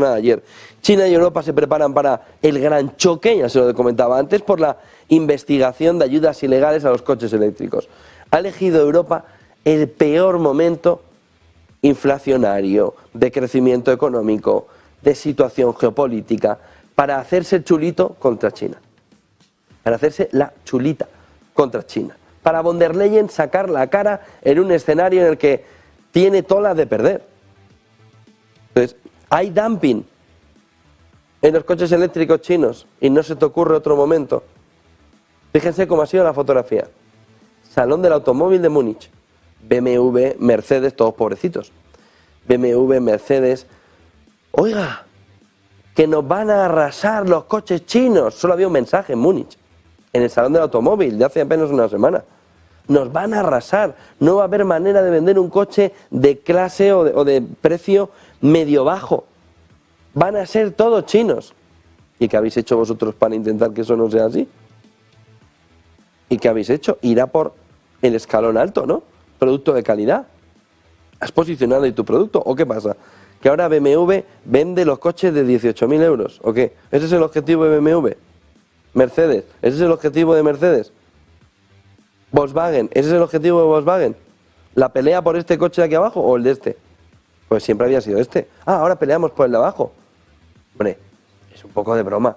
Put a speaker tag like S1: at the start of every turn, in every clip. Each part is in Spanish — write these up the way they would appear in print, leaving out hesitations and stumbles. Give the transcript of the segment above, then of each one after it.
S1: ayer. China y Europa se preparan para el gran choque, ya se lo comentaba antes, por la investigación de ayudas ilegales a los coches eléctricos. Ha elegido Europa el peor momento inflacionario, de crecimiento económico, de situación geopolítica, para hacerse el chulito contra China. Para hacerse la chulita contra China. Para von der Leyen sacar la cara en un escenario en el que tiene todas las de perder. Entonces, hay dumping en los coches eléctricos chinos y no se te ocurre otro momento. Fíjense cómo ha sido la fotografía. Salón del Automóvil de Múnich. BMW, Mercedes, todos pobrecitos. BMW, Mercedes. Oiga, que nos van a arrasar los coches chinos. Solo había un mensaje en Múnich, en el Salón del Automóvil, de hace apenas una semana. Nos van a arrasar. No va a haber manera de vender un coche de clase o de precio medio bajo. Van a ser todos chinos. ¿Y qué habéis hecho vosotros para intentar que eso no sea así? ¿Y qué habéis hecho? Ir a por el escalón alto, ¿no? Producto de calidad. ¿Has posicionado ahí tu producto? ¿O qué pasa? ¿Que ahora BMW vende los coches de 18.000 euros? ¿O qué? ¿Ese es el objetivo de BMW? Mercedes, ¿ese es el objetivo de Mercedes? Volkswagen, ¿ese es el objetivo de Volkswagen? ¿La pelea por este coche de aquí abajo o el de este? Pues siempre había sido este. Ah, ahora peleamos por el de abajo. Hombre, es un poco de broma.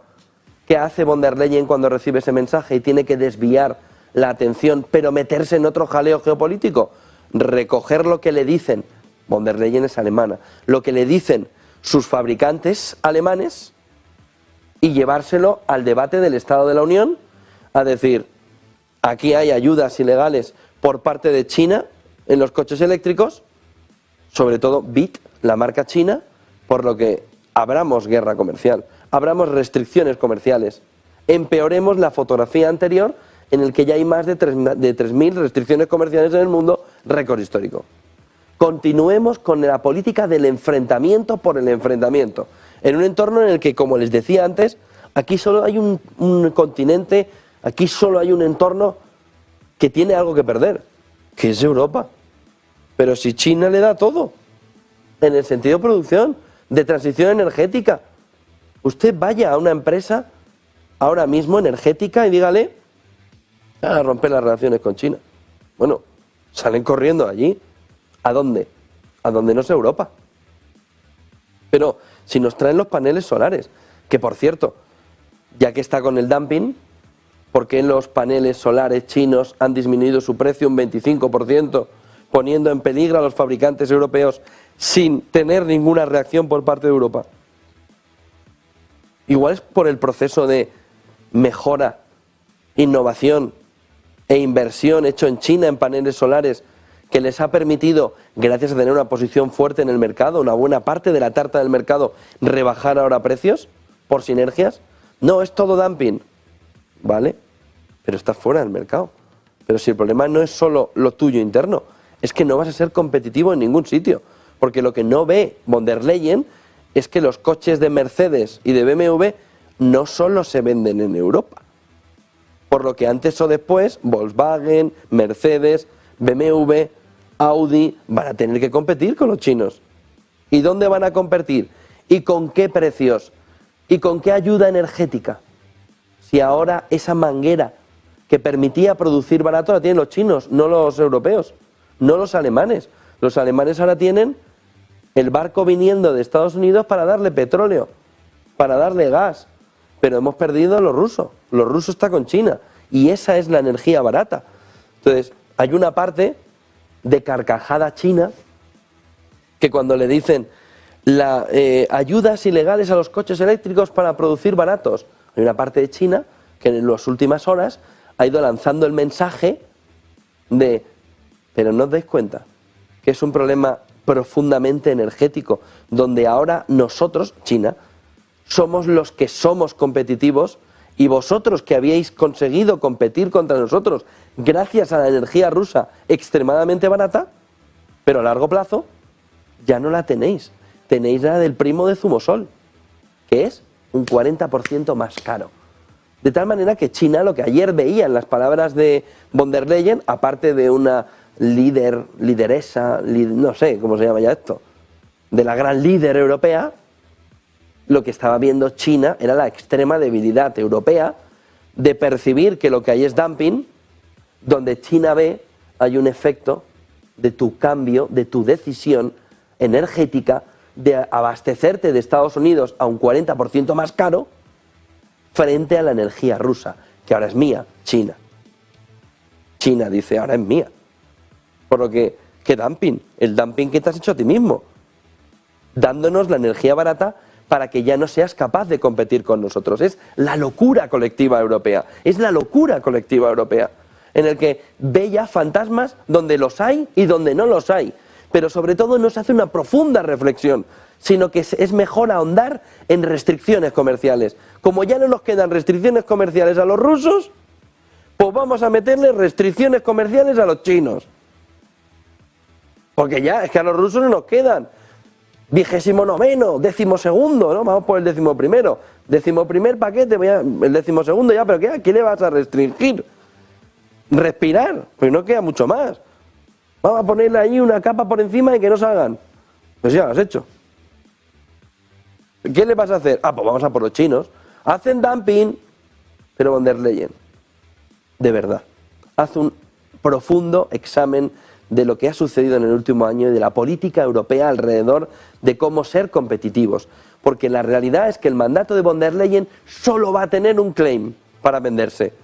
S1: ¿Qué hace von der Leyen cuando recibe ese mensaje y tiene que desviar la atención, pero meterse en otro jaleo geopolítico? Recoger lo que le dicen, von der Leyen es alemana, lo que le dicen sus fabricantes alemanes y llevárselo al debate del Estado de la Unión, a decir, aquí hay ayudas ilegales por parte de China en los coches eléctricos, sobre todo BYD, la marca china, por lo que abramos guerra comercial, abramos restricciones comerciales, empeoremos la fotografía anterior en el que ya hay más de 3.000 restricciones comerciales en el mundo, récord histórico. Continuemos con la política del enfrentamiento por el enfrentamiento, en un entorno en el que, como les decía antes, aquí solo hay un continente, aquí solo hay un entorno que tiene algo que perder, que es Europa. Pero si China le da todo, en el sentido de producción, de transición energética, usted vaya a una empresa ahora mismo energética y dígale a romper las relaciones con China. Bueno, salen corriendo allí. ¿A dónde? A donde no es Europa. Pero si nos traen los paneles solares, que por cierto, ya que está con el dumping, ¿por qué los paneles solares chinos han disminuido su precio un 25%? Poniendo en peligro a los fabricantes europeos sin tener ninguna reacción por parte de Europa. Igual es por el proceso de mejora, innovación e inversión hecho en China en paneles solares que les ha permitido, gracias a tener una posición fuerte en el mercado, una buena parte de la tarta del mercado, rebajar ahora precios por sinergias. No, es todo dumping, ¿vale? Pero estás fuera del mercado. Pero si el problema no es solo lo tuyo interno, es que no vas a ser competitivo en ningún sitio, porque lo que no ve von der Leyen es que los coches de Mercedes y de BMW no solo se venden en Europa, por lo que antes o después Volkswagen, Mercedes, BMW, Audi van a tener que competir con los chinos. ¿Y dónde van a competir? ¿Y con qué precios? ¿Y con qué ayuda energética? Si ahora esa manguera que permitía producir barato la tienen los chinos, no los europeos. No los alemanes. Los alemanes ahora tienen el barco viniendo de Estados Unidos para darle petróleo, para darle gas. Pero hemos perdido a los rusos. Los rusos están con China. Y esa es la energía barata. Entonces, hay una parte de carcajada china que cuando le dicen ayudas ilegales a los coches eléctricos para producir baratos, hay una parte de China que en las últimas horas ha ido lanzando el mensaje de pero no os dais cuenta que es un problema profundamente energético, donde ahora nosotros, China, somos los que somos competitivos y vosotros que habíais conseguido competir contra nosotros gracias a la energía rusa extremadamente barata, pero a largo plazo ya no la tenéis. Tenéis la del primo de Zumosol, que es un 40% más caro. De tal manera que China, lo que ayer veía en las palabras de von der Leyen, aparte de una lideresa, no sé cómo se llama ya esto, de la gran líder europea, lo que estaba viendo China era la extrema debilidad europea de percibir que lo que hay es dumping, donde China ve hay un efecto de tu cambio, de tu decisión energética de abastecerte de Estados Unidos a un 40% más caro frente a la energía rusa, que ahora es mía, China. China dice, ahora es mía. Por lo que, ¿qué dumping? El dumping que te has hecho a ti mismo, dándonos la energía barata para que ya no seas capaz de competir con nosotros. Es la locura colectiva europea, es la locura colectiva europea, en el que ve ya fantasmas donde los hay y donde no los hay. Pero sobre todo no se hace una profunda reflexión, sino que es mejor ahondar en restricciones comerciales. Como ya no nos quedan restricciones comerciales a los rusos, pues vamos a meterle restricciones comerciales a los chinos. Porque ya, es que a los rusos no nos quedan. 29º, 12º, ¿no? Vamos por el 11º. 11º paquete, el 12º ya, pero ¿qué? ¿A quién le vas a restringir? Respirar, pues no queda mucho más. Vamos a ponerle ahí una capa por encima y que no salgan. Pues ya lo has hecho. ¿Qué le vas a hacer? Ah, pues vamos a por los chinos. Hacen dumping, pero von der Leyen, de verdad, haz un profundo examen de lo que ha sucedido en el último año y de la política europea alrededor de cómo ser competitivos. Porque la realidad es que el mandato de von der Leyen solo va a tener un claim para venderse: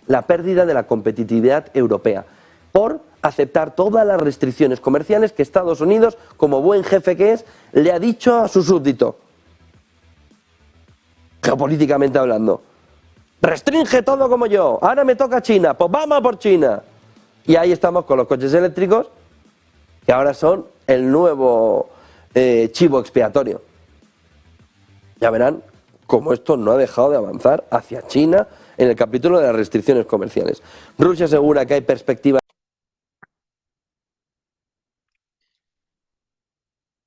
S1: la pérdida de la competitividad europea, por aceptar todas las restricciones comerciales que Estados Unidos, como buen jefe que es, le ha dicho a su súbdito, geopolíticamente hablando. Restringe todo como yo, ahora me toca China, pues vamos a por China. Y ahí estamos con los coches eléctricos, que ahora son el nuevo chivo expiatorio. Ya verán cómo esto no ha dejado de avanzar hacia China en el capítulo de las restricciones comerciales. Rusia asegura que hay perspectivas.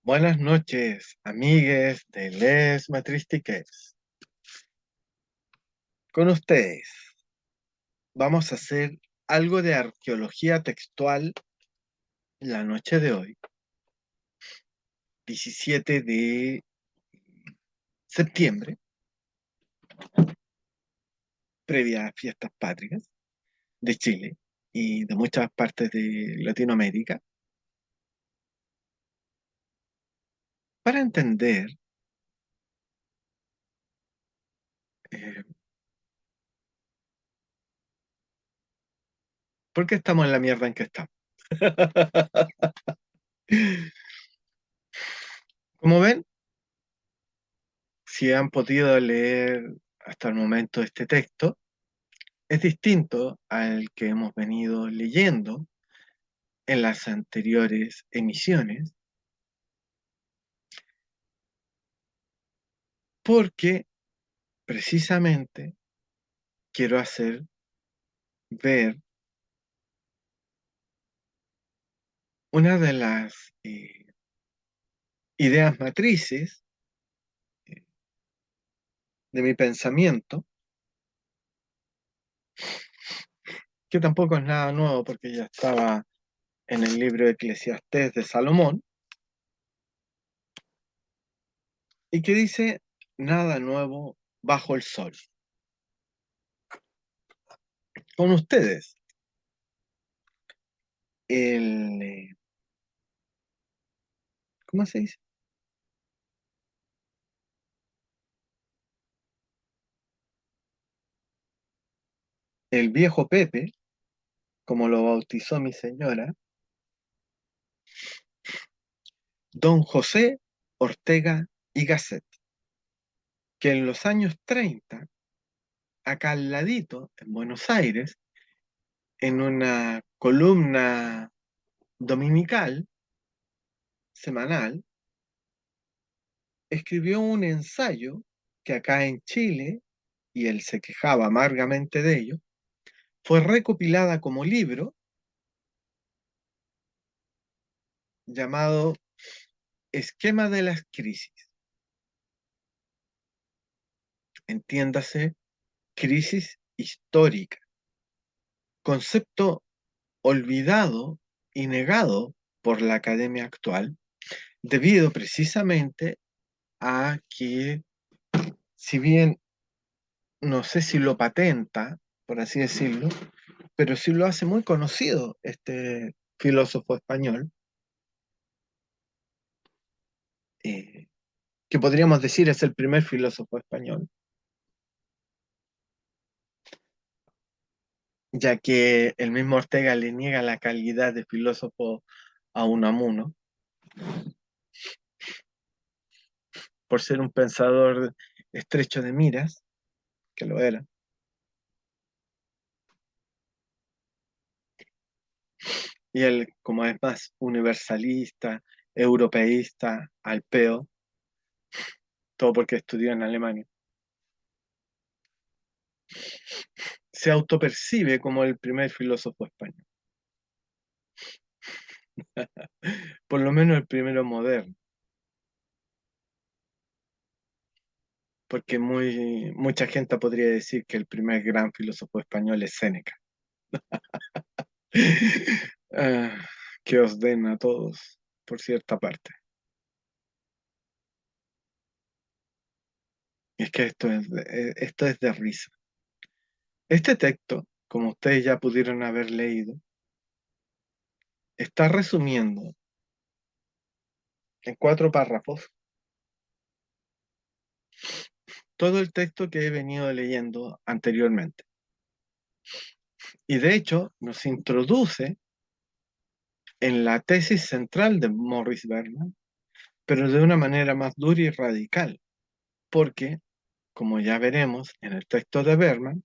S2: Buenas noches, amigues de Les Matristiques. Con ustedes vamos a hacer algo de arqueología textual la noche de hoy, 17 de septiembre, previa a fiestas patrias de Chile y de muchas partes de Latinoamérica, para entender eh, por qué estamos en la mierda en que estamos. Como ven, si han podido leer hasta el momento este texto, es distinto al que hemos venido leyendo en las anteriores emisiones, porque precisamente quiero hacer ver una de las ideas matrices de mi pensamiento, que tampoco es nada nuevo porque ya estaba en el libro de Eclesiastés de Salomón, y que dice: nada nuevo bajo el sol. Con ustedes, ¿cómo se dice? El viejo Pepe, como lo bautizó mi señora, don José Ortega y Gasset, que en los años 30, acá al ladito, en Buenos Aires, en una columna dominical, semanal, escribió un ensayo que acá en Chile, y él se quejaba amargamente de ello, fue recopilada como libro llamado Esquema de las crisis. Entiéndase, crisis histórica, concepto olvidado y negado por la academia actual, debido precisamente a que si bien no sé si lo patenta, por así decirlo, pero sí lo hace muy conocido este filósofo español, eh, que podríamos decir es el primer filósofo español, ya que el mismo Ortega le niega la calidad de filósofo a Unamuno por ser un pensador estrecho de miras, que lo era, y él, como es más universalista, europeísta, alpeo, todo porque estudió en Alemania, se autopercibe como el primer filósofo español, por lo menos el primero moderno, porque mucha gente podría decir que el primer gran filósofo español es Séneca. Ah, que os den a todos, por cierta parte. Es que esto es de risa. Este texto, como ustedes ya pudieron haber leído, está resumiendo en 4 párrafos todo el texto que he venido leyendo anteriormente. Y de hecho nos introduce en la tesis central de Morris Berman, pero de una manera más dura y radical, porque, como ya veremos en el texto de Berman,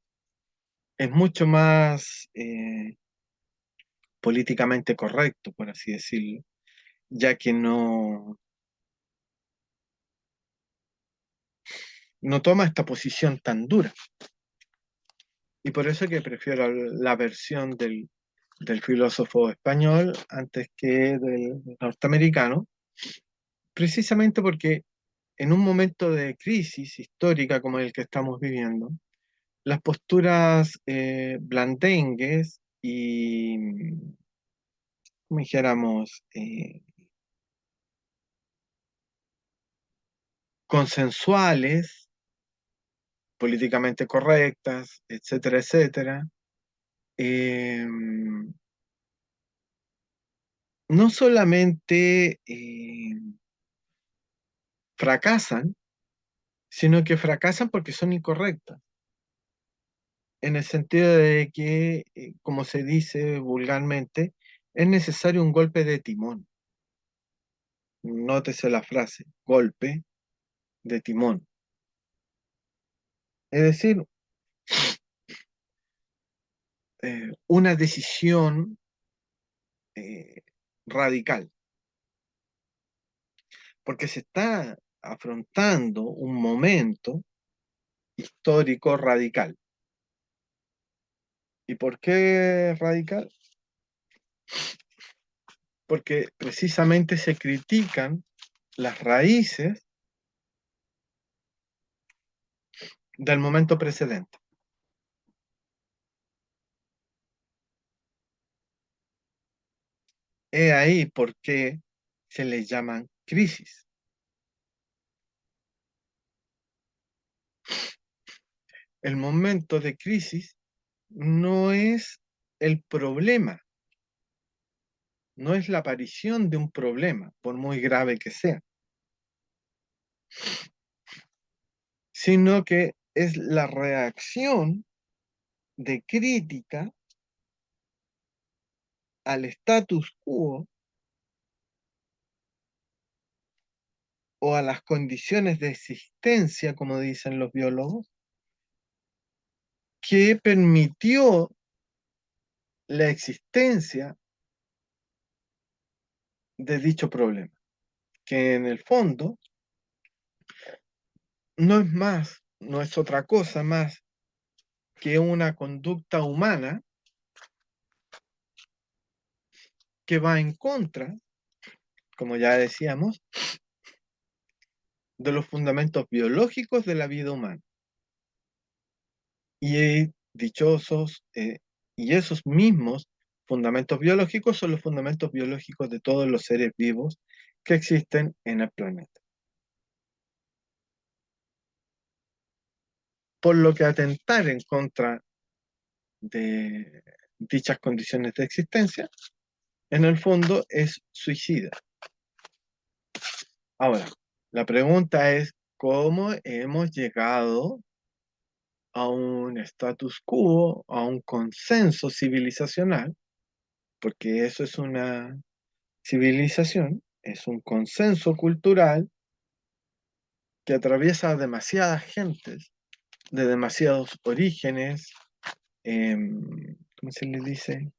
S2: es mucho más políticamente correcto, por así decirlo, ya que no toma esta posición tan dura. Y por eso que prefiero la versión del filósofo español antes que del norteamericano, precisamente porque en un momento de crisis histórica como el que estamos viviendo, las posturas blandengues y, como dijéramos, consensuales, políticamente correctas, etcétera, etcétera, eh, no solamente fracasan, sino que fracasan porque son incorrectas, en el sentido de que, como se dice vulgarmente, es necesario un golpe de timón. Nótese la frase, golpe de timón. Es decir, una decisión eh, radical, porque se está afrontando un momento histórico radical. ¿Y por qué radical? Porque precisamente se critican las raíces del momento precedente. Es ahí por qué se les llaman crisis. El momento de crisis no es el problema, no es la aparición de un problema, por muy grave que sea, sino que es la reacción de crítica al status quo o a las condiciones de existencia, como dicen los biólogos, que permitió la existencia de dicho problema, que en el fondo no es más, no es otra cosa más que una conducta humana que va en contra, como ya decíamos, de los fundamentos biológicos de la vida humana. Y dichosos, y esos mismos fundamentos biológicos son los fundamentos biológicos de todos los seres vivos que existen en el planeta. por lo que atentar en contra de dichas condiciones de existencia, en el fondo es suicida. Ahora, la pregunta es, ¿cómo hemos llegado a un status quo, a un consenso civilizacional? Porque eso es una civilización, es un consenso cultural que atraviesa a demasiadas gentes, de demasiados orígenes, ¿cómo se le dice?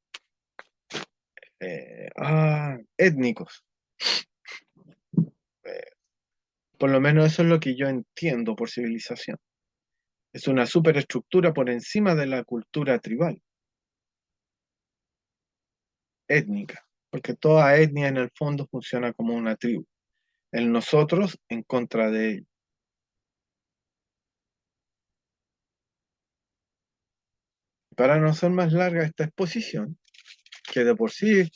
S2: Étnicos. Eh, por lo menos eso es lo que yo entiendo por civilización. Es una superestructura por encima de la cultura tribal, étnica, porque toda etnia en el fondo funciona como una tribu. El nosotros en contra de ellos. Para no ser más larga esta exposición, que de por sí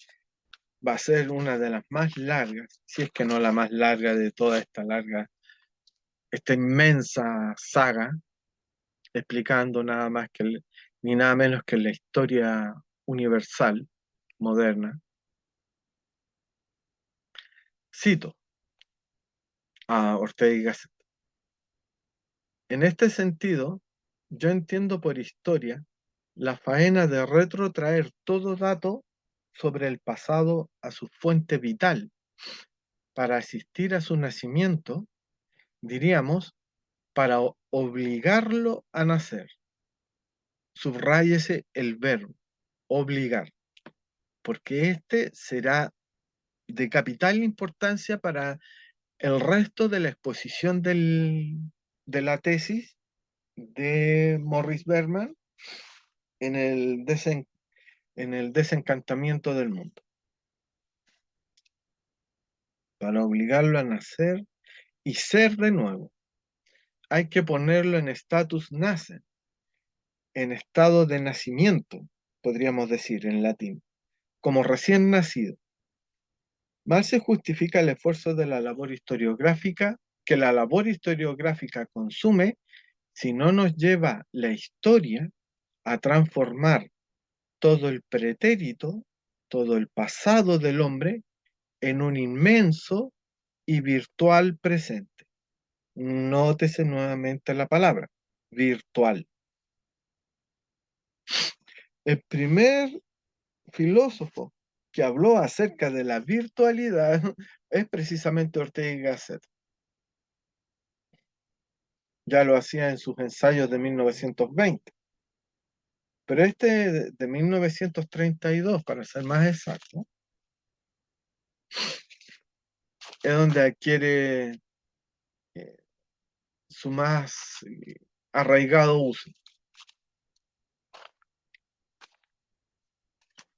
S2: va a ser una de las más largas, si es que no la más larga de toda esta inmensa saga, explicando nada más ni nada menos que la historia universal, moderna. Cito a Ortega y Gasset. En este sentido, yo entiendo por historia la faena de retrotraer todo dato sobre el pasado a su fuente vital para asistir a su nacimiento, diríamos, para obligarlo a nacer. Subráyese el verbo, obligar, porque este será de capital importancia para el resto de la exposición de la tesis de Morris Berman en en el desencantamiento del mundo. Para obligarlo a nacer y ser de nuevo, hay que ponerlo en status nascent, en estado de nacimiento, podríamos decir en latín, como recién nacido. Mal se justifica el esfuerzo de la labor historiográfica que la labor historiográfica consume si no nos lleva la historia a transformar todo el pretérito, todo el pasado del hombre en un inmenso y virtual presente. Nótese nuevamente la palabra, virtual. El primer filósofo que habló acerca de la virtualidad es precisamente Ortega y Gasset. Ya lo hacía en sus ensayos de 1920. Pero este de 1932, para ser más exacto, es donde adquiere su más arraigado uso,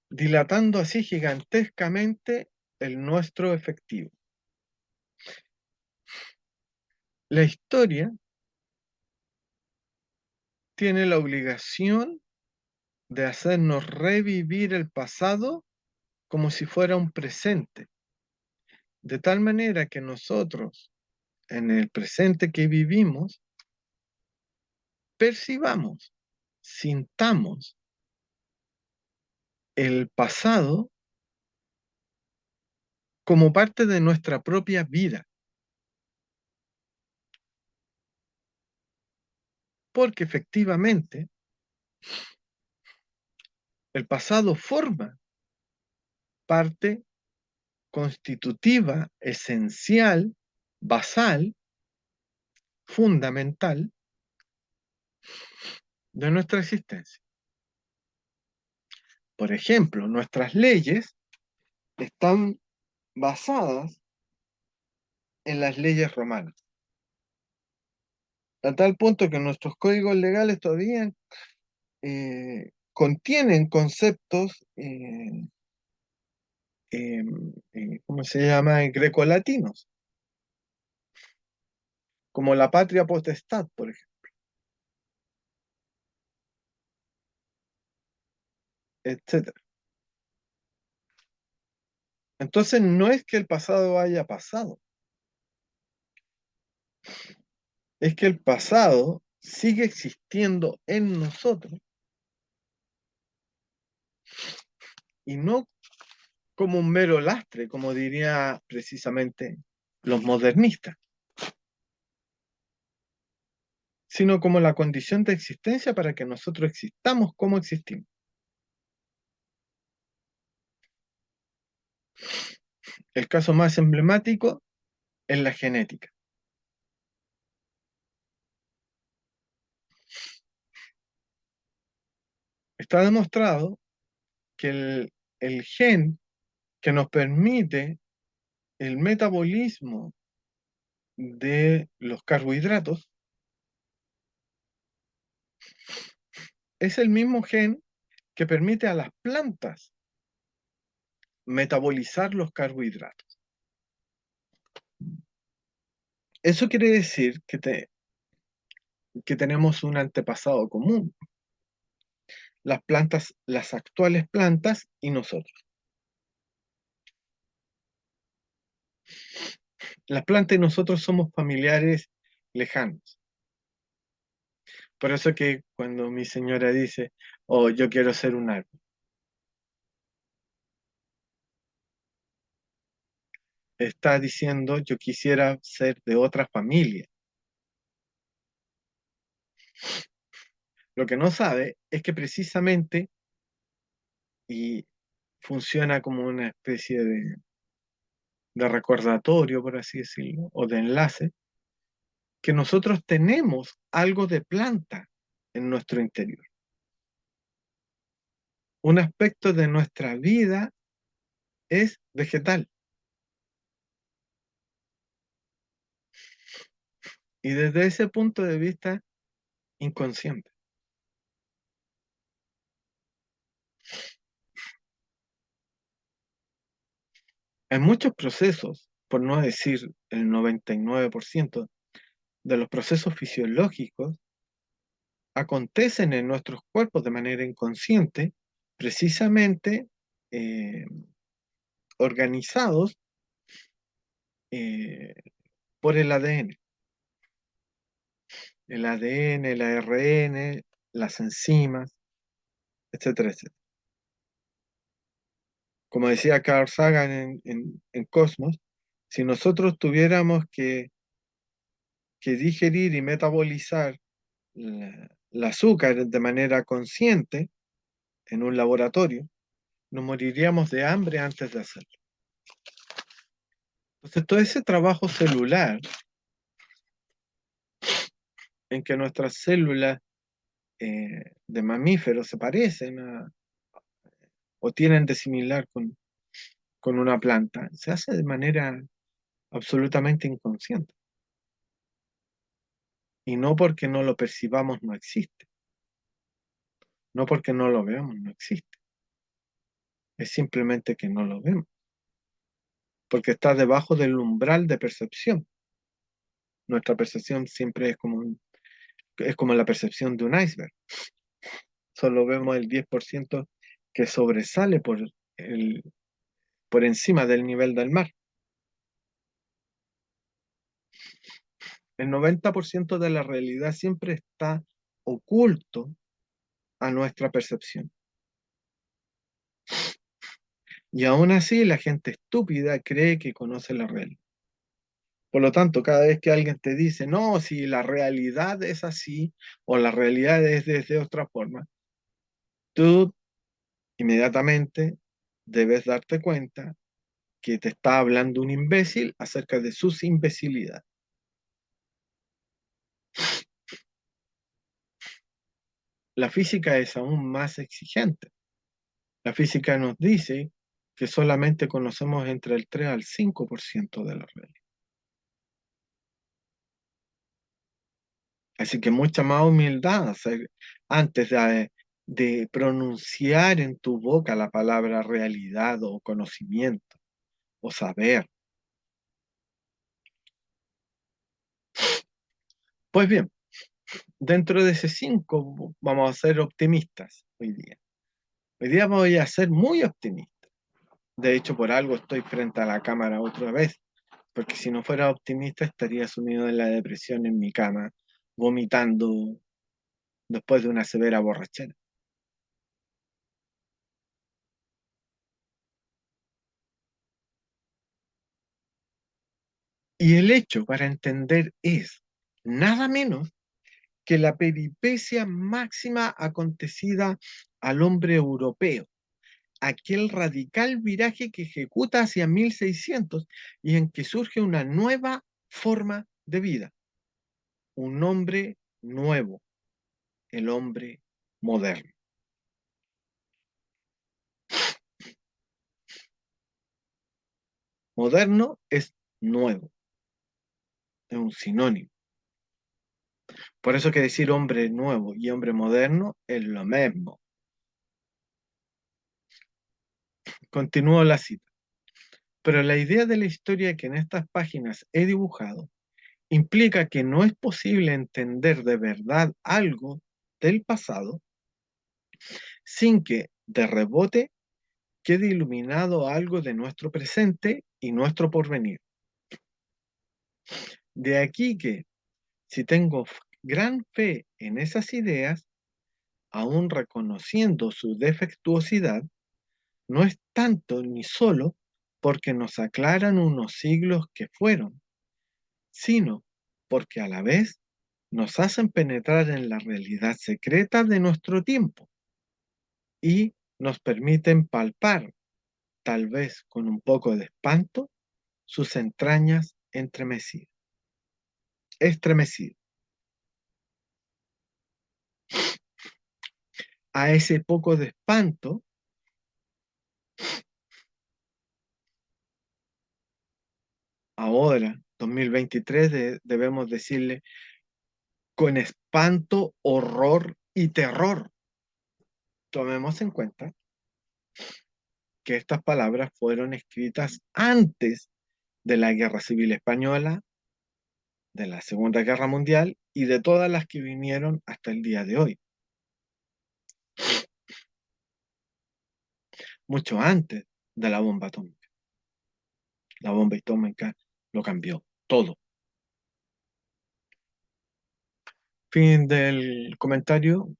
S2: dilatando así gigantescamente el nuestro efectivo. La historia tiene la obligación de hacernos revivir el pasado como si fuera un presente, de tal manera que nosotros, en el presente que vivimos, percibamos, sintamos el pasado como parte de nuestra propia vida, porque efectivamente el pasado forma parte constitutiva, esencial, basal, fundamental de nuestra existencia. Por ejemplo, nuestras leyes están basadas en las leyes romanas, a tal punto que nuestros códigos legales todavía contienen conceptos, ¿cómo se llama?, grecolatinos, como la patria potestad, por ejemplo, etc. Entonces, no es que el pasado haya pasado, es que el pasado sigue existiendo en nosotros y no como un mero lastre, como diría precisamente los modernistas, sino como la condición de existencia para que nosotros existamos como existimos. El caso más emblemático es la genética. Está demostrado que el gen que nos permite el metabolismo de los carbohidratos es el mismo gen que permite a las plantas metabolizar los carbohidratos. Eso quiere decir que tenemos un antepasado común, las plantas, las actuales plantas y nosotros. Las plantas y nosotros somos familiares lejanos. Por eso que cuando mi señora dice, oh, yo quiero ser un árbol, está diciendo, yo quisiera ser de otra familia. Lo que no sabe es que precisamente, y funciona como una especie de recordatorio, por así decirlo, o de enlace, que nosotros tenemos algo de planta en nuestro interior. Un aspecto de nuestra vida es vegetal. Y desde ese punto de vista, inconsciente. En muchos procesos, por no decir el 99% de los procesos fisiológicos, acontecen en nuestros cuerpos de manera inconsciente, precisamente eh, organizados eh, por el ADN. El ADN, el ARN, las enzimas, etcétera, etcétera. Como decía Carl Sagan en Cosmos, si nosotros tuviéramos que digerir y metabolizar el azúcar de manera consciente en un laboratorio, nos moriríamos de hambre antes de hacerlo. Entonces, todo ese trabajo celular en que nuestras células de mamíferos se parecen o tienen de similar con una planta, se hace de manera absolutamente inconsciente. Y no porque no lo percibamos no existe, no porque no lo veamos no existe, es simplemente que no lo vemos, porque está debajo del umbral de percepción. Nuestra percepción siempre es como la percepción de un iceberg. Solo vemos el 10% que sobresale por encima del nivel del mar. El 90% de la realidad siempre está oculto a nuestra percepción. Y aún así la gente estúpida cree que conoce la realidad. Por lo tanto, cada vez que alguien te dice, no, si la realidad es así o la realidad es de otra forma, tú inmediatamente debes darte cuenta que te está hablando un imbécil acerca de sus imbecilidades. La física es aún más exigente. La física nos dice que solamente conocemos entre el 3 al 5% de la realidad. Así que mucha más humildad antes de pronunciar en tu boca la palabra realidad o conocimiento o saber. Pues bien, dentro de ese 5 vamos a ser optimistas hoy día. Hoy día voy a ser muy optimista. De hecho, por algo estoy frente a la cámara otra vez, porque si no fuera optimista estaría sumido en la depresión en mi cama, vomitando después de una severa borrachera. Y el hecho para entender es nada menos que la peripecia máxima acontecida al hombre europeo, aquel radical viraje que ejecuta hacia 1600 y en que surge una nueva forma de vida, un hombre nuevo, el hombre moderno. Moderno es nuevo, es un sinónimo. Por eso que decir hombre nuevo y hombre moderno es lo mismo. Continúo la cita. Pero la idea de la historia que en estas páginas he dibujado implica que no es posible entender de verdad algo del pasado sin que, de rebote, quede iluminado algo de nuestro presente y nuestro porvenir. De aquí que, si tengo gran fe en esas ideas, aun reconociendo su defectuosidad, no es tanto ni solo porque nos aclaran unos siglos que fueron, sino porque a la vez nos hacen penetrar en la realidad secreta de nuestro tiempo y nos permiten palpar, tal vez con un poco de espanto, sus entrañas estremecidas. A ese poco de espanto, ahora, 2023, debemos decirle con espanto, horror y terror. Tomemos en cuenta que estas palabras fueron escritas antes de la Guerra Civil Española, de la Segunda Guerra Mundial y de todas las que vinieron hasta el día de hoy. Mucho antes de la bomba atómica. La bomba atómica lo cambió todo. Fin del comentario.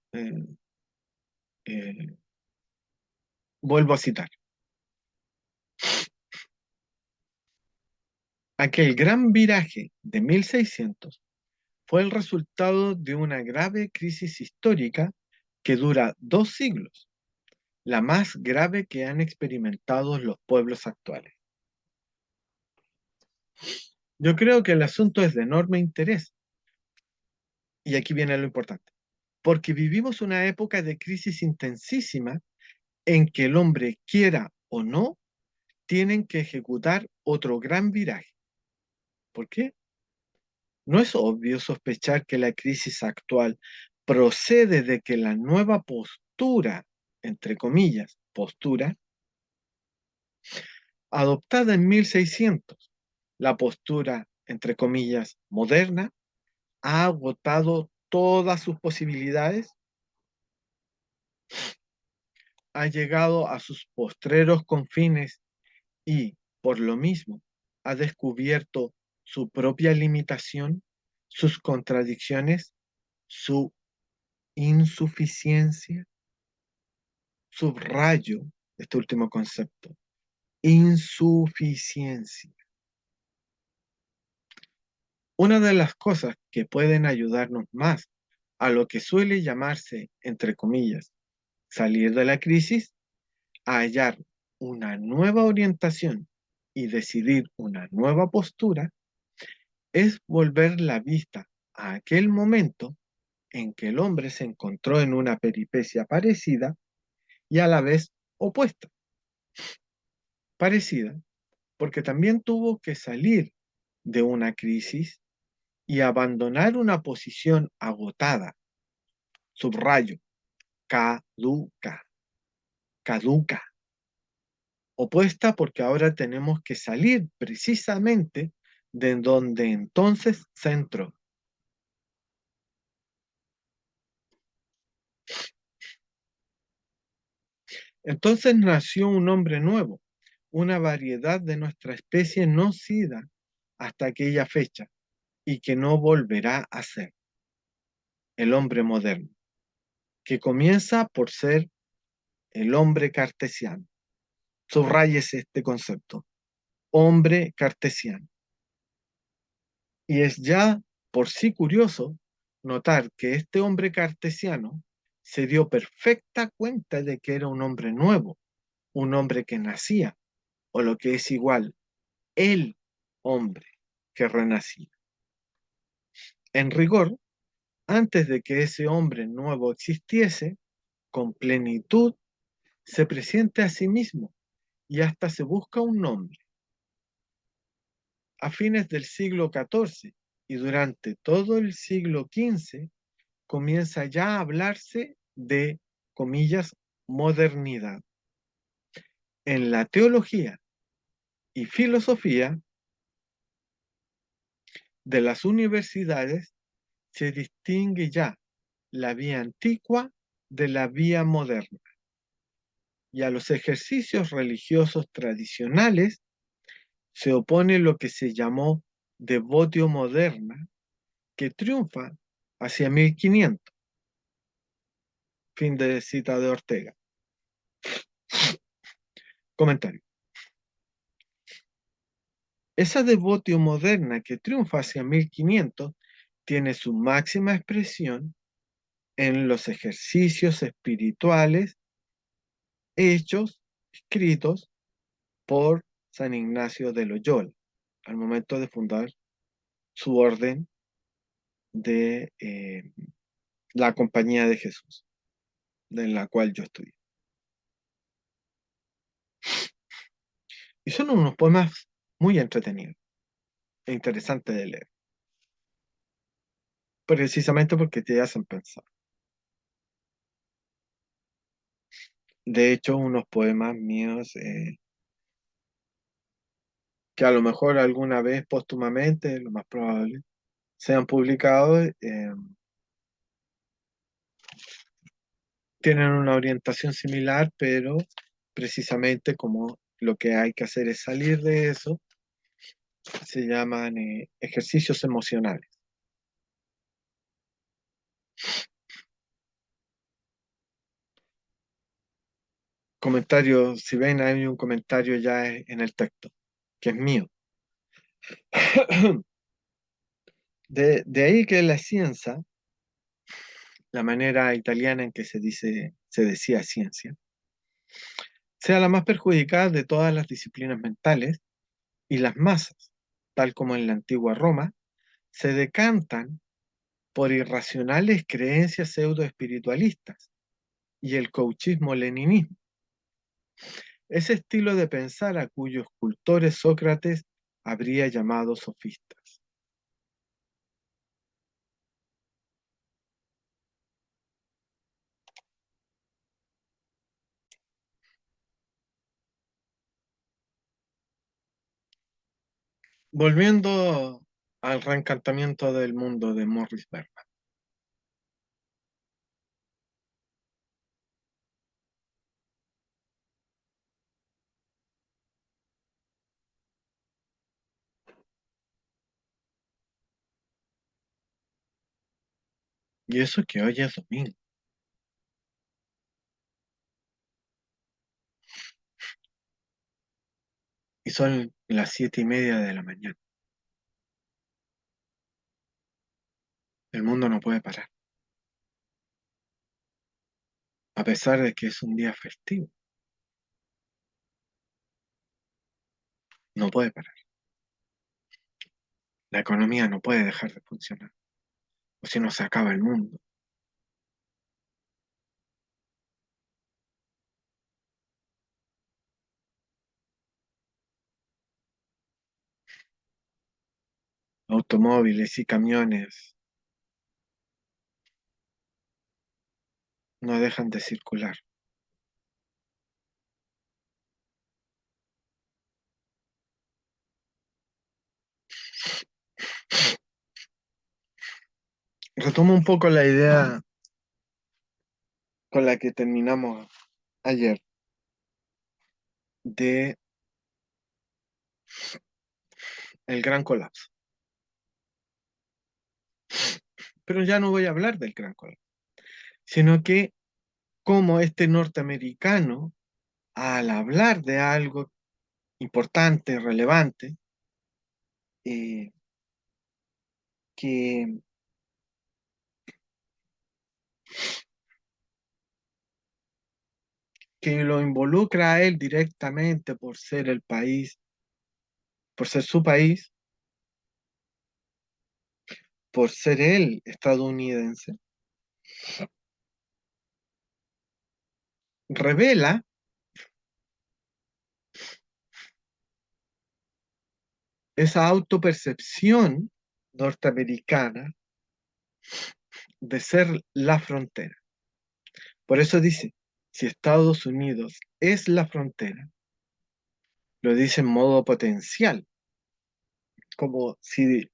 S2: Vuelvo a citar. Aquel gran viraje de 1600 fue el resultado de una grave crisis histórica que dura 2 siglos, la más grave que han experimentado los pueblos actuales. Yo creo que el asunto es de enorme interés, y aquí viene lo importante, porque vivimos una época de crisis intensísima en que el hombre, quiera o no, tienen que ejecutar otro gran viraje. ¿Por qué? ¿No es obvio sospechar que la crisis actual procede de que la nueva postura, entre comillas, postura, adoptada en 1600, la postura, entre comillas, moderna, ha agotado todas sus posibilidades? Ha llegado a sus postreros confines y, por lo mismo, ha descubierto su propia limitación, sus contradicciones, su insuficiencia. Subrayo este último concepto, insuficiencia. Una de las cosas que pueden ayudarnos más a lo que suele llamarse, entre comillas, salir de la crisis, a hallar una nueva orientación y decidir una nueva postura, es volver la vista a aquel momento en que el hombre se encontró en una peripecia parecida y a la vez opuesta. Parecida porque también tuvo que salir de una crisis y abandonar una posición agotada, subrayo, caduca, caduca, opuesta porque ahora tenemos que salir precisamente de donde entonces se entró. Entonces nació un hombre nuevo, una variedad de nuestra especie no sida hasta aquella fecha y que no volverá a ser. el hombre moderno, que comienza por ser el hombre cartesiano. Subrayes este concepto, hombre cartesiano. Y es ya por sí curioso notar que este hombre cartesiano se dio perfecta cuenta de que era un hombre nuevo, un hombre que nacía, o lo que es igual, el hombre que renacía. En rigor, antes de que ese hombre nuevo existiese, con plenitud, se presente a sí mismo y hasta se busca un nombre. A fines del siglo XIV y durante todo el siglo XV, comienza ya a hablarse de, comillas, modernidad. En la teología y filosofía de las universidades se distingue ya la vía antigua de la vía moderna, y a los ejercicios religiosos tradicionales se opone lo que se llamó devotio moderna, que triunfa hacia 1500. Fin de cita de Ortega. Comentario. Esa devotio moderna que triunfa hacia 1500 tiene su máxima expresión en los ejercicios espirituales hechos, escritos por San Ignacio de Loyola al momento de fundar su orden de la Compañía de Jesús, de la cual yo estudié. Y son unos poemas muy entretenidos e interesantes de leer, precisamente porque te hacen pensar. De hecho, unos poemas míos que a lo mejor alguna vez póstumamente, lo más probable, sean publicados, tienen una orientación similar, pero precisamente como lo que hay que hacer es salir de eso, se llaman ejercicios emocionales. Comentario, si ven, hay un comentario ya en el texto, que es mío. De ahí que la ciencia, la manera italiana en que se decía ciencia, sea la más perjudicada de todas las disciplinas mentales, y las masas, tal como en la antigua Roma, se decantan por irracionales creencias pseudo-espiritualistas y el coachismo-leninismo, ese estilo de pensar a cuyos cultores Sócrates habría llamado sofistas. Volviendo al reencantamiento del mundo de Morris Berman. Y eso que hoy es domingo. Y son las 7:30 de la mañana. El mundo no puede parar, a pesar de que es un día festivo. No puede parar. La economía no puede dejar de funcionar, o si no se acaba el mundo. Automóviles y camiones no dejan de circular. Retomo un poco la idea con la que terminamos ayer de el gran colapso. Pero ya no voy a hablar del Gran Colapso, sino que como este norteamericano, al hablar de algo importante, relevante, eh, que, que lo involucra a él directamente por ser el país, por ser su país, por ser él estadounidense, revela esa autopercepción norteamericana de ser la frontera. Por eso dice, si Estados Unidos es la frontera, lo dice en modo potencial, como si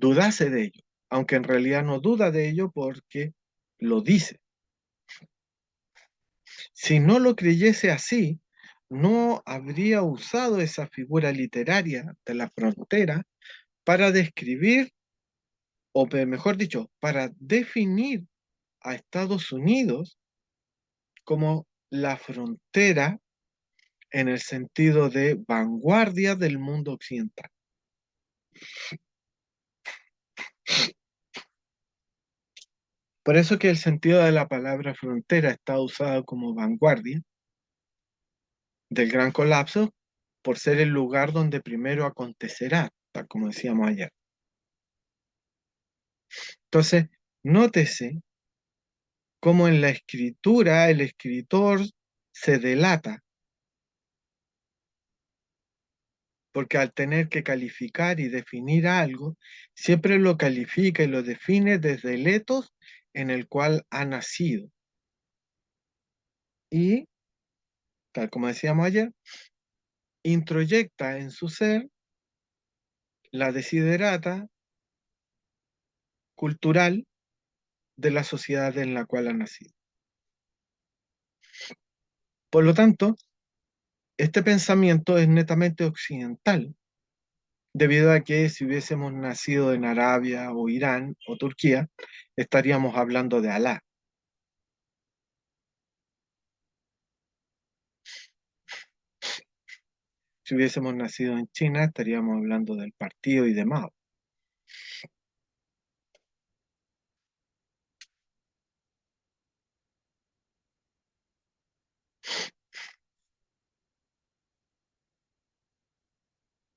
S2: dudase de ello, aunque en realidad no duda de ello porque lo dice. Si no lo creyese así, no habría usado esa figura literaria de la frontera para describir, o mejor dicho, para definir a Estados Unidos como la frontera en el sentido de vanguardia del mundo occidental. Por eso que el sentido de la palabra frontera está usado como vanguardia del gran colapso por ser el lugar donde primero acontecerá, tal como decíamos ayer. Entonces, nótese cómo en la escritura el escritor se delata, porque al tener que calificar y definir algo, siempre lo califica y lo define desde el etos en el cual ha nacido. Y, tal como decíamos ayer, introyecta en su ser la desiderata cultural de la sociedad en la cual ha nacido. Por lo tanto, este pensamiento es netamente occidental, debido a que si hubiésemos nacido en Arabia o Irán o Turquía, estaríamos hablando de Alá. Si hubiésemos nacido en China, estaríamos hablando del partido y de Mao.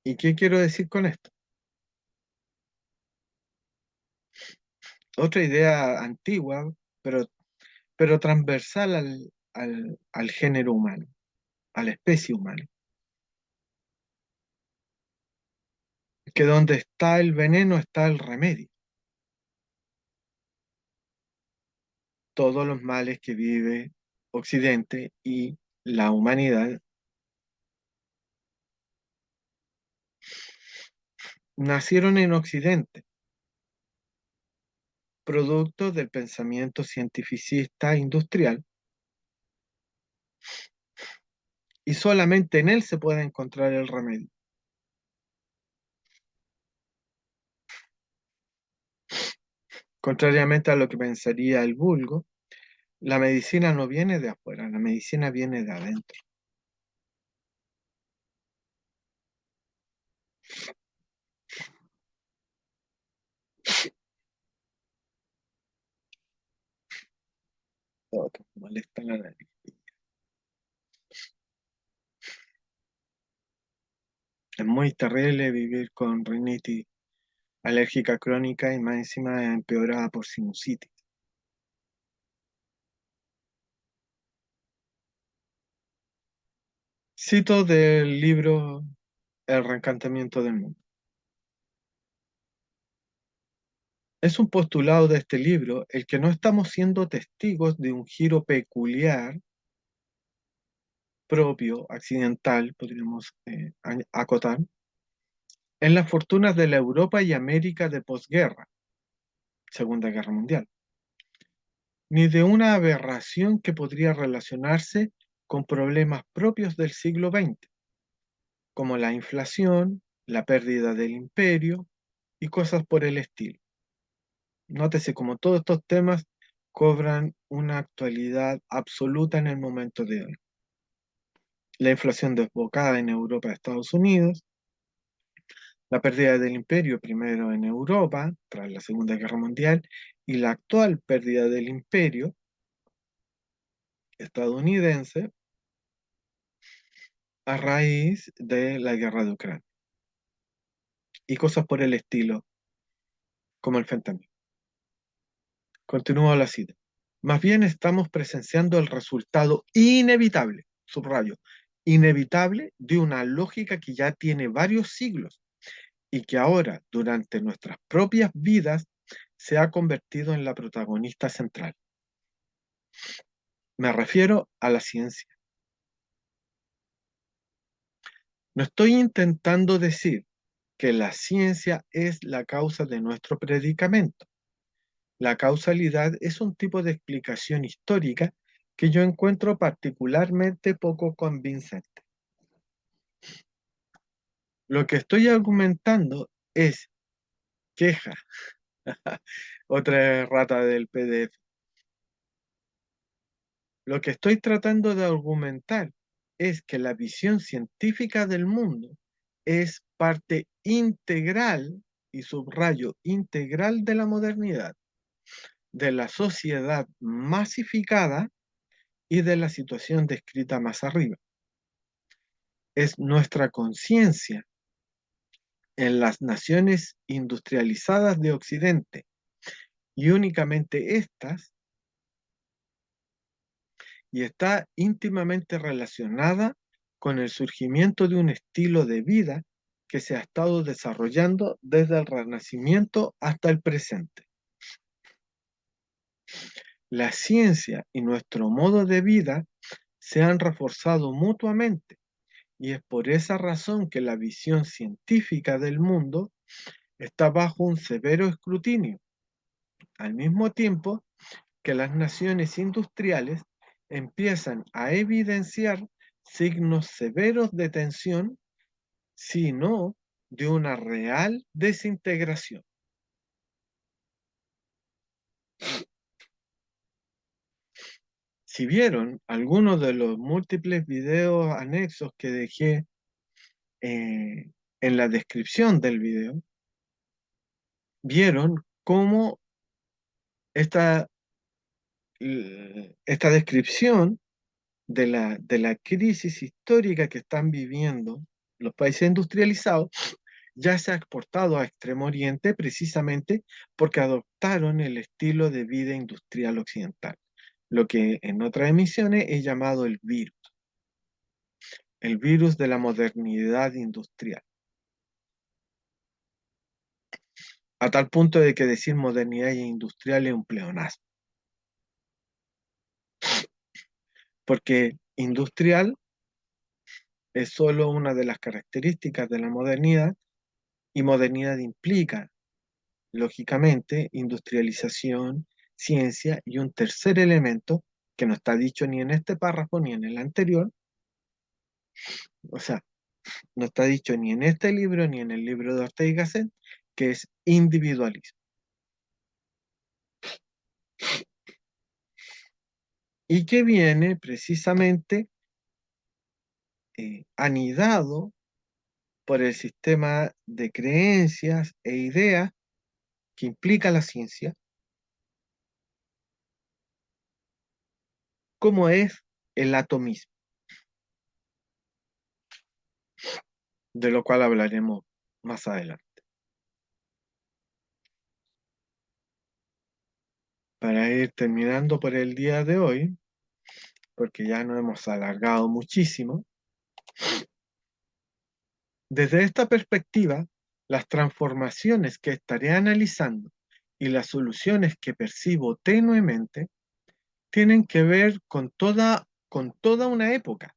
S2: ¿Y qué quiero decir con esto? Otra idea antigua, pero transversal al género humano, a la especie humana, que donde está el veneno está el remedio. Todos los males que vive Occidente y la humanidad nacieron en Occidente, producto del pensamiento cientificista industrial, y solamente en él se puede encontrar el remedio. Contrariamente a lo que pensaría el vulgo, la medicina no viene de afuera, la medicina viene de adentro. Oh, que me molesta la nariz. Es muy terrible vivir con rinitis alérgica crónica y más encima empeorada por sinusitis. Cito del libro El reencantamiento del mundo. Es un postulado de este libro el que no estamos siendo testigos de un giro peculiar, propio, accidental, podríamos acotar, en las fortunas de la Europa y América de posguerra, Segunda Guerra Mundial, ni de una aberración que podría relacionarse con problemas propios del siglo XX, como la inflación, la pérdida del imperio y cosas por el estilo. Nótese como todos estos temas cobran una actualidad absoluta en el momento de hoy. La inflación desbocada en Europa y Estados Unidos, la pérdida del imperio primero en Europa tras la Segunda Guerra Mundial y la actual pérdida del imperio estadounidense a raíz de la guerra de Ucrania y cosas por el estilo, como el fentanilo. Continúo la cita. Más bien estamos presenciando el resultado inevitable, subrayo, inevitable de una lógica que ya tiene varios siglos y que ahora, durante nuestras propias vidas, se ha convertido en la protagonista central. Me refiero a la ciencia. No estoy intentando decir que la ciencia es la causa de nuestro predicamento. La causalidad es un tipo de explicación histórica que yo encuentro particularmente poco convincente. Lo que estoy argumentando es queja, otra rata del PDF. Lo que estoy tratando de argumentar es que la visión científica del mundo es parte integral, y subrayo, integral de la modernidad, de la sociedad masificada y de la situación descrita más arriba. Es nuestra conciencia en las naciones industrializadas de Occidente y únicamente estas, y está íntimamente relacionada con el surgimiento de un estilo de vida que se ha estado desarrollando desde el Renacimiento hasta el presente. La ciencia y nuestro modo de vida se han reforzado mutuamente y es por esa razón que la visión científica del mundo está bajo un severo escrutinio, al mismo tiempo que las naciones industriales empiezan a evidenciar signos severos de tensión, sino de una real desintegración. Si vieron algunos de los múltiples videos anexos que dejé en la descripción del video, vieron cómo esta, esta descripción de la crisis histórica que están viviendo los países industrializados ya se ha exportado a Extremo Oriente precisamente porque adoptaron el estilo de vida industrial occidental, lo que en otras emisiones he llamado el virus de la modernidad industrial, a tal punto de que decir modernidad industrial es un pleonasmo, porque industrial es solo una de las características de la modernidad y modernidad implica lógicamente, industrialización, ciencia y un tercer elemento que no está dicho ni en este párrafo ni en el anterior, o sea, no está dicho ni en este libro ni en el libro de Ortega y Gasset, que es individualismo. Y que viene precisamente anidado por el sistema de creencias e ideas que implica la ciencia, como es el atomismo, de lo cual hablaremos más adelante. Para ir terminando por el día de hoy, porque ya nos hemos alargado muchísimo, desde esta perspectiva, las transformaciones que estaré analizando y las soluciones que percibo tenuemente tienen que ver con toda una época,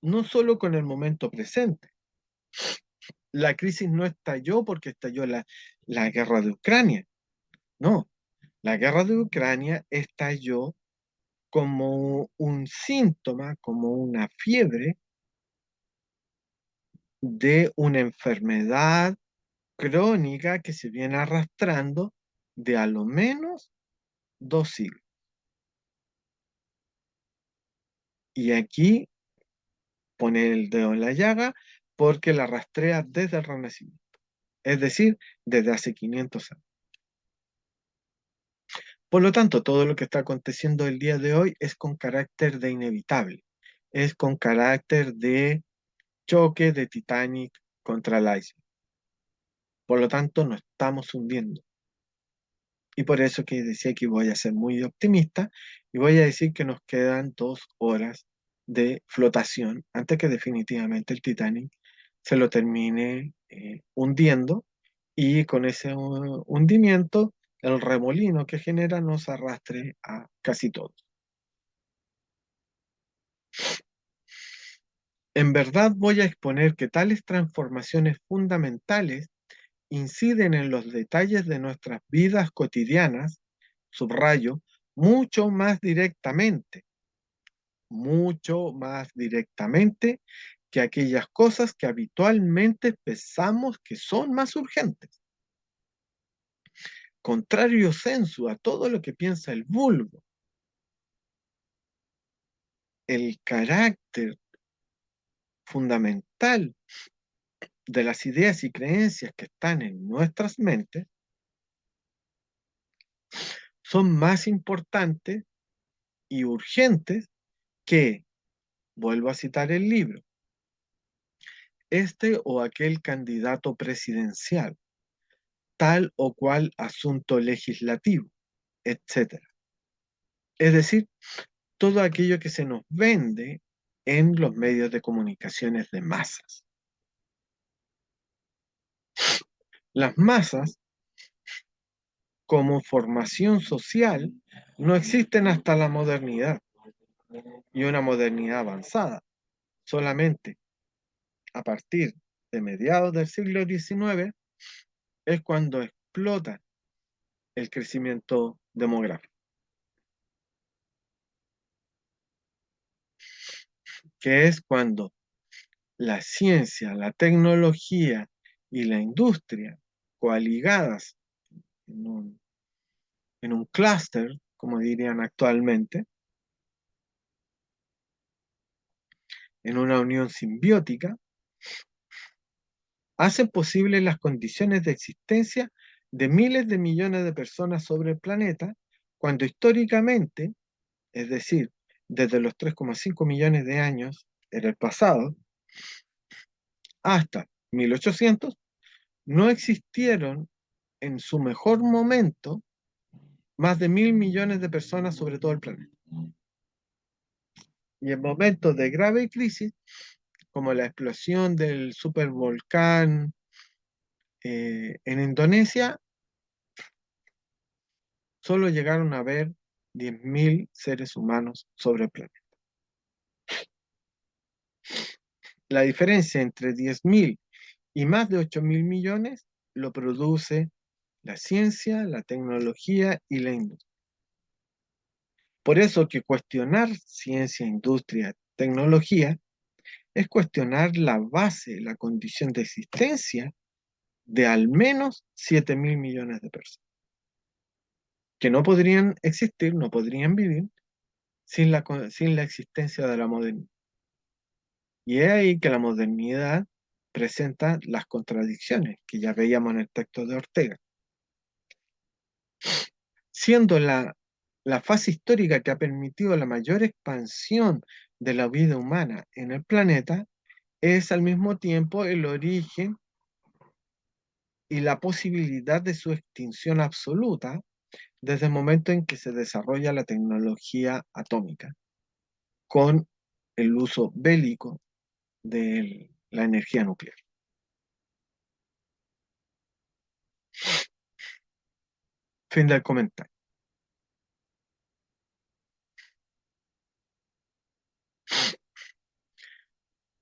S2: no solo con el momento presente. La crisis no estalló porque estalló la guerra de Ucrania, no, la guerra de Ucrania estalló como un síntoma, como una fiebre de una enfermedad crónica que se viene arrastrando de a lo menos 2 siglos. Y aquí pone el dedo en la llaga porque la rastrea desde el Renacimiento, es decir, desde hace 500 años. Por lo tanto, todo lo que está aconteciendo el día de hoy es con carácter de inevitable, es con carácter de choque de Titanic contra el iceberg. Por lo tanto, nos estamos hundiendo. Y por eso que decía que voy a ser muy optimista y voy a decir que nos quedan 2 horas de flotación antes que definitivamente el Titanic se lo termine hundiendo y con ese hundimiento el remolino que genera nos arrastre a casi todos. En verdad voy a exponer que tales transformaciones fundamentales inciden en los detalles de nuestras vidas cotidianas, subrayo, mucho más directamente que aquellas cosas que habitualmente pensamos que son más urgentes. Contrario sensu a todo lo que piensa el vulgo, el carácter fundamental de las ideas y creencias que están en nuestras mentes son más importantes y urgentes que, vuelvo a citar el libro, este o aquel candidato presidencial, tal o cual asunto legislativo, etcétera. Es decir, todo aquello que se nos vende en los medios de comunicaciones de masas. Las masas, como formación social, no existen hasta la modernidad y una modernidad avanzada. Solamente a partir de mediados del siglo XIX es cuando explota el crecimiento demográfico, que es cuando la ciencia, la tecnología y la industria coaligadas en un clúster, como dirían actualmente, en una unión simbiótica, hacen posible las condiciones de existencia de miles de millones de personas sobre el planeta, cuando históricamente, es decir, desde los 3,5 millones de años en el pasado, hasta 1800, no existieron en su mejor momento más de 1.000 millones de personas sobre todo el planeta. Y en momentos de grave crisis, como la explosión del supervolcán en Indonesia, solo llegaron a haber 10.000 seres humanos sobre el planeta. La diferencia entre 10.000 y más de 8.000 millones lo produce la ciencia, la tecnología y la industria. Por eso que cuestionar ciencia, industria, tecnología es cuestionar la base, la condición de existencia de al menos 7.000 millones de personas, que no podrían existir, no podrían vivir sin la existencia de la modernidad. Y es ahí que la modernidad presenta las contradicciones que ya veíamos en el texto de Ortega. Siendo la fase histórica que ha permitido la mayor expansión de la vida humana en el planeta, es al mismo tiempo el origen y la posibilidad de su extinción absoluta desde el momento en que se desarrolla la tecnología atómica con el uso bélico de la energía nuclear. Fin del comentario.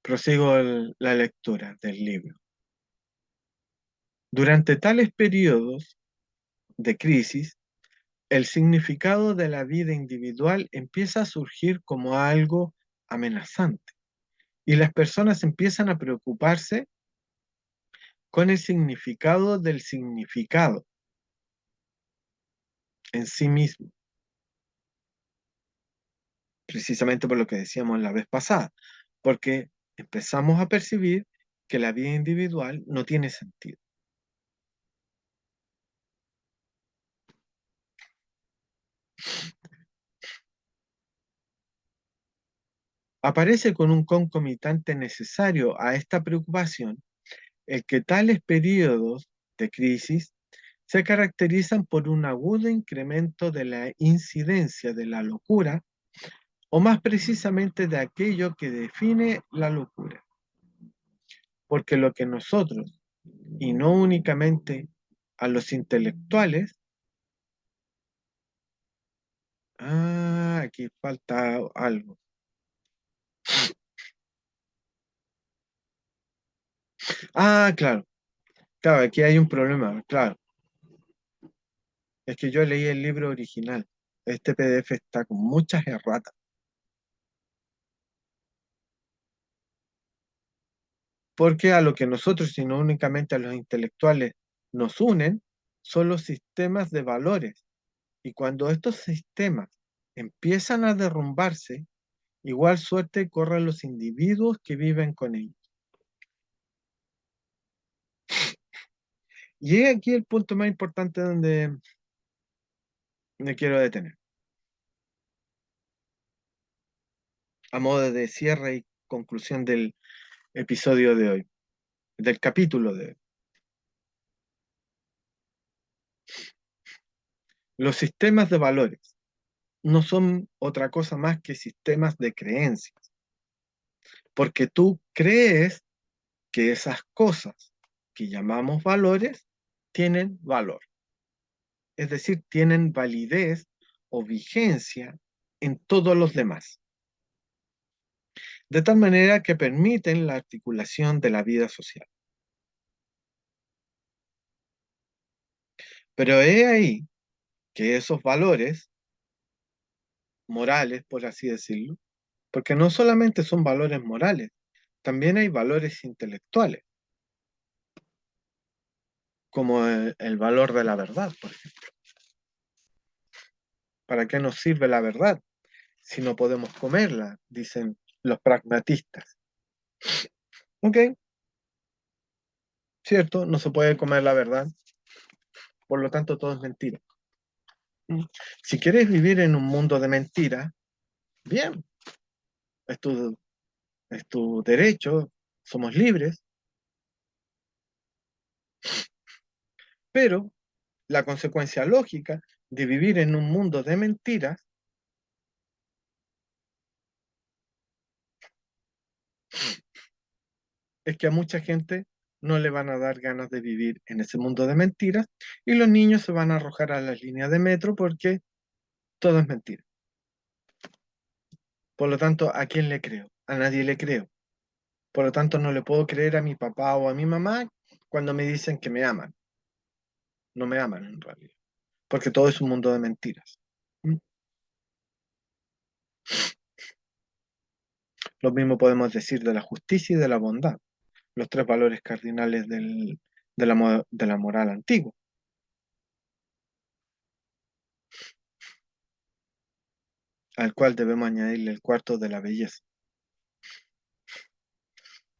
S2: Prosigo la lectura del libro. Durante tales periodos de crisis, el significado de la vida individual empieza a surgir como algo amenazante y las personas empiezan a preocuparse con el significado del significado. en sí mismo, precisamente por lo que decíamos la vez pasada, porque empezamos a percibir que la vida individual no tiene sentido. Aparece con un concomitante necesario a esta preocupación el que tales periodos de crisis se caracterizan por un agudo incremento de la incidencia de la locura, o más precisamente de aquello que define la locura. Porque lo que nosotros, y no únicamente a los intelectuales, aquí falta algo. Claro, claro, aquí hay un problema, claro. Es que yo leí el libro original. Este PDF está con muchas erratas. Porque a lo que nosotros, sino únicamente a los intelectuales, nos unen, son los sistemas de valores. Y cuando estos sistemas empiezan a derrumbarse, igual suerte corren los individuos que viven con ellos. Y es aquí el punto más importante donde me quiero detener. A modo de cierre y conclusión del episodio de hoy, del capítulo de hoy. Los sistemas de valores no son otra cosa más que sistemas de creencias, porque tú crees que esas cosas que llamamos valores tienen valor, es decir, tienen validez o vigencia en todos los demás, de tal manera que permiten la articulación de la vida social. Pero he ahí que esos valores morales, por así decirlo, porque no solamente son valores morales, también hay valores intelectuales, como el valor de la verdad, por ejemplo. ¿Para qué nos sirve la verdad si no podemos comerla? Dicen los pragmatistas. Ok, cierto, no se puede comer la verdad, por lo tanto todo es mentira. Si quieres vivir en un mundo de mentiras, bien, es tu, es tu derecho, somos libres, pero la consecuencia lógica de vivir en un mundo de mentiras es que a mucha gente no le van a dar ganas de vivir en ese mundo de mentiras y los niños se van a arrojar a las líneas de metro porque todo es mentira. Por lo tanto, ¿a quién le creo? A nadie le creo. Por lo tanto, no le puedo creer a mi papá o a mi mamá cuando me dicen que me aman. No me aman en realidad, porque todo es un mundo de mentiras. ¿Mm? Lo mismo podemos decir de la justicia y de la bondad, los tres valores cardinales de la moral antigua, al cual debemos añadirle el cuarto de la belleza.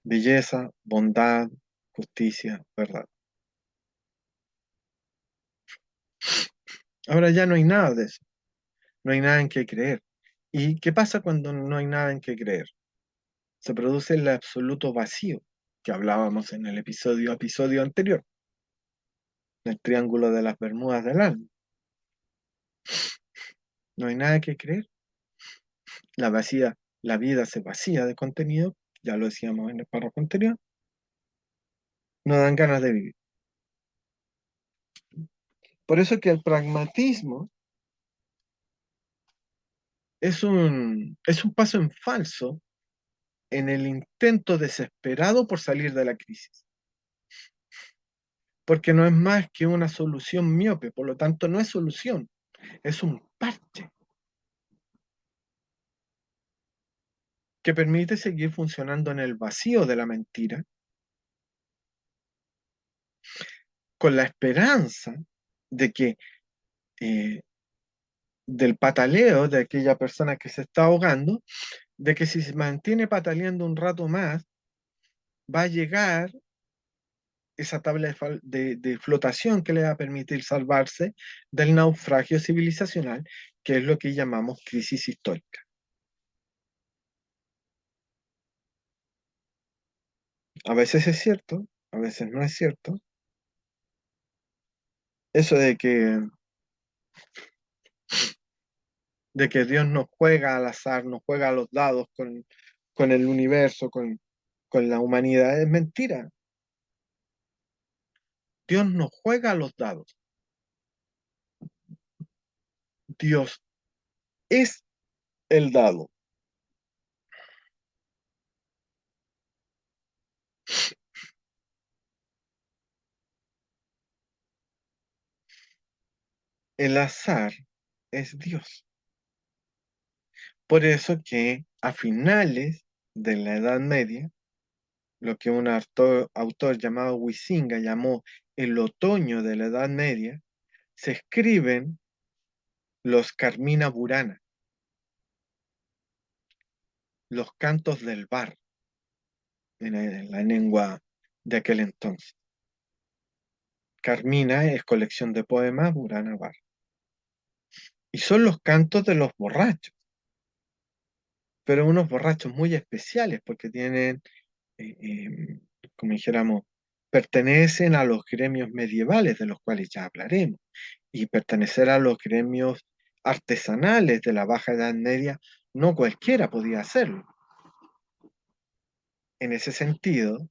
S2: Belleza, bondad, justicia, verdad. Ahora ya no hay nada de eso, no hay nada en qué creer. ¿Y qué pasa cuando no hay nada en qué creer? Se produce el absoluto vacío que hablábamos en el episodio anterior, el triángulo de las Bermudas del alma. No hay nada que creer. La vida se vacía de contenido, ya lo decíamos en el párrafo anterior, no dan ganas de vivir. Por eso que el pragmatismo es un paso en falso en el intento desesperado por salir de la crisis, porque no es más que una solución miope, por lo tanto no es solución, es un parche que permite seguir funcionando en el vacío de la mentira, con la esperanza de que del pataleo de aquella persona que se está ahogando, de que si se mantiene pataleando un rato más, va a llegar esa tabla de flotación que le va a permitir salvarse del naufragio civilizacional, que es lo que llamamos crisis histórica. A veces es cierto, a veces no es cierto. Eso de que Dios no juega al azar, no juega a los dados con el universo, con la humanidad, es mentira. Dios no juega a los dados. Dios es el dado. El azar es Dios. Por eso que a finales de la Edad Media, lo que un autor llamado Huizinga llamó el otoño de la Edad Media, se escriben los Carmina Burana, los cantos del bar, en la lengua de aquel entonces. Carmina es colección de poemas, Burana bar. Y son los cantos de los borrachos, pero unos borrachos muy especiales porque tienen, eh, eh, como dijéramos, pertenecen a los gremios medievales de los cuales ya hablaremos, y pertenecer a los gremios artesanales de la Baja Edad Media, no cualquiera podía hacerlo. En ese sentido,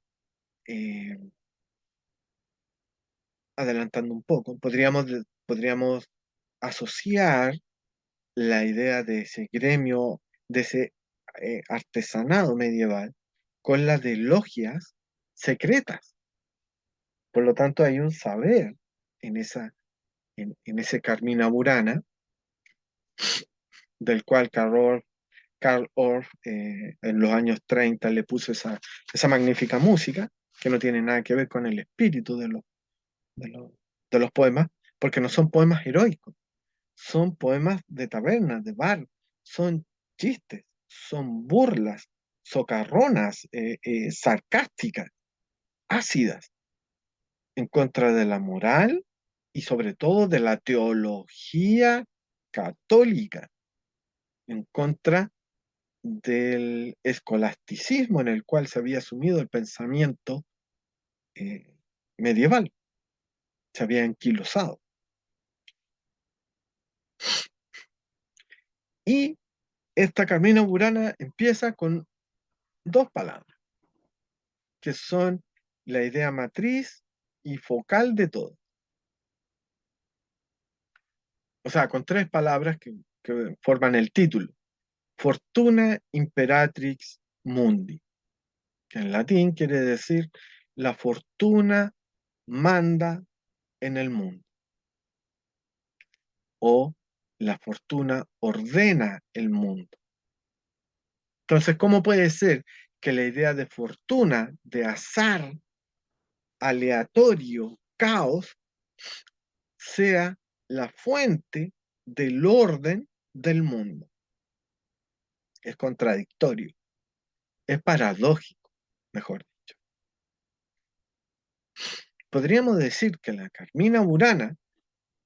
S2: eh, adelantando un poco, podríamos asociar la idea de ese gremio, de ese artesanado medieval, con la de logias secretas. Por lo tanto, hay un saber en en ese Carmina Burana, del cual Karl Orff en los años 30 le puso esa magnífica música, que no tiene nada que ver con el espíritu de los, de los poemas, porque no son poemas heroicos, son poemas de taberna, de bar, son chistes, son burlas, socarronas, sarcásticas, ácidas, en contra de la moral y sobre todo de la teología católica, en contra del escolasticismo en el cual se había asumido el pensamiento eh, medieval, se había enquilosado. Y esta Carmina Burana empieza con dos palabras, que son la idea matriz y focal de todo. O sea, con tres palabras que forman el título. Fortuna imperatrix mundi, que en latín quiere decir la fortuna manda en el mundo, o la fortuna ordena el mundo. Entonces, ¿cómo puede ser que la idea de fortuna, de azar, aleatorio, caos, sea la fuente del orden del mundo? Es contradictorio, es paradójico, mejor dicho. Podríamos decir que la Carmina Burana,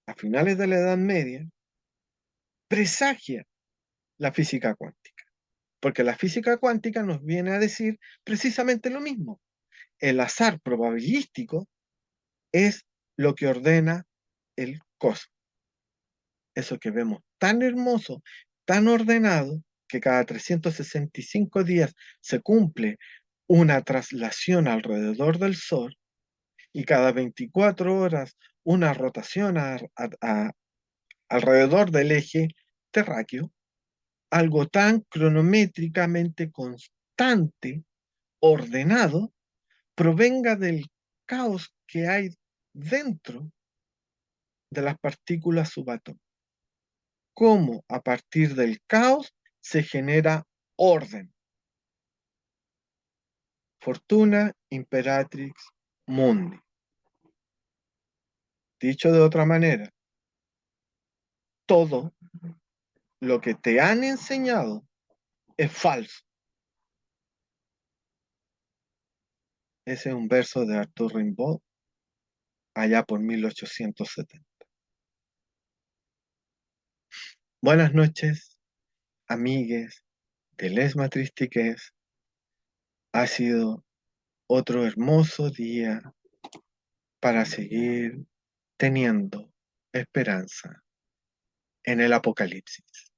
S2: a finales de la Edad Media, presagia la física cuántica, porque la física cuántica nos viene a decir precisamente lo mismo. El azar probabilístico es lo que ordena el cosmos. Eso que vemos tan hermoso, tan ordenado, que cada 365 días se cumple una traslación alrededor del Sol y cada 24 horas una rotación alrededor del eje terráqueo, algo tan cronométricamente constante, ordenado, provenga del caos que hay dentro de las partículas subatómicas. Cómo a partir del caos se genera orden. Fortuna imperatrix mundi. Dicho de otra manera, todo lo que te han enseñado es falso. Ese es un verso de Arthur Rimbaud, allá por 1870. Buenas noches, amigues de Lesma Tristiques. Ha sido otro hermoso día para seguir teniendo esperanza en el apocalipsis.